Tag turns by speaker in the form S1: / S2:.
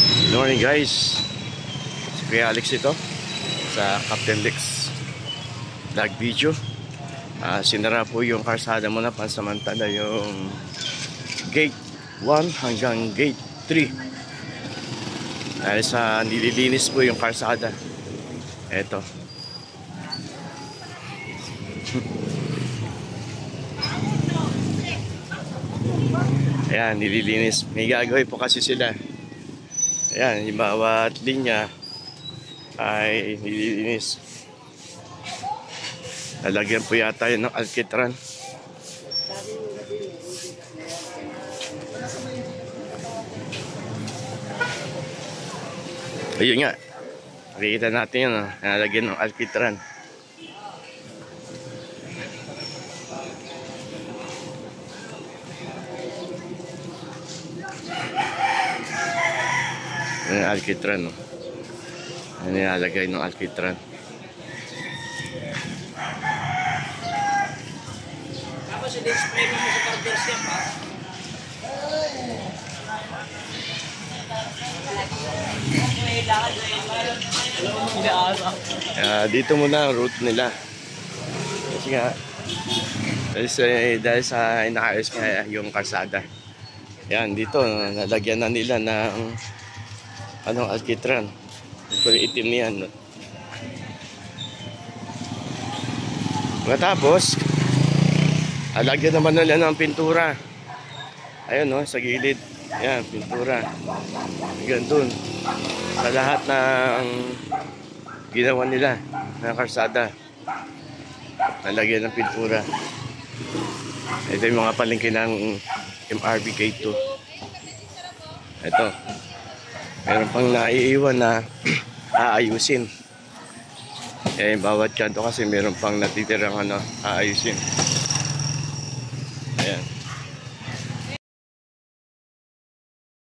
S1: Good morning guys, si Kuya Alex ito sa Captain Lex vlog video. Sinara po yung karsada muna pansamantala, yung gate 1 hanggang gate 3 dahil sa nililinis po yung karsada. Eto ayan, nililinis. May gagawin po kasi sila. Ayan, yung bawat linya ay nililinis. Lalagyan po yata yun ng alkitran. Ayun nga, nakikita natin yun, lalagyan ng alkitran. Yung alkitran, no? Ano nilalagay ng alkitran?
S2: Tapos i-display mo sa carder siya pa.
S1: Dito muna ang route nila. Kasi nga, dahil sa inaayos kaya yung kalsada. Yan, dito, nalagyan na nila ng alkitran. Kulay itim niyan, no? Matapos, alagyan naman nila ng pintura. Ayun, no, sa gilid. Yan, pintura. Hanggang dun. Sa lahat ng ginawa nila ng karsada, nalagyan ng pintura. Ito yung mga palengke ng MRB K2. Ito. Meron pang naiiwan na aayusin. Eh, bawat kanto kasi meron pang natitirang aayusin. Ayan.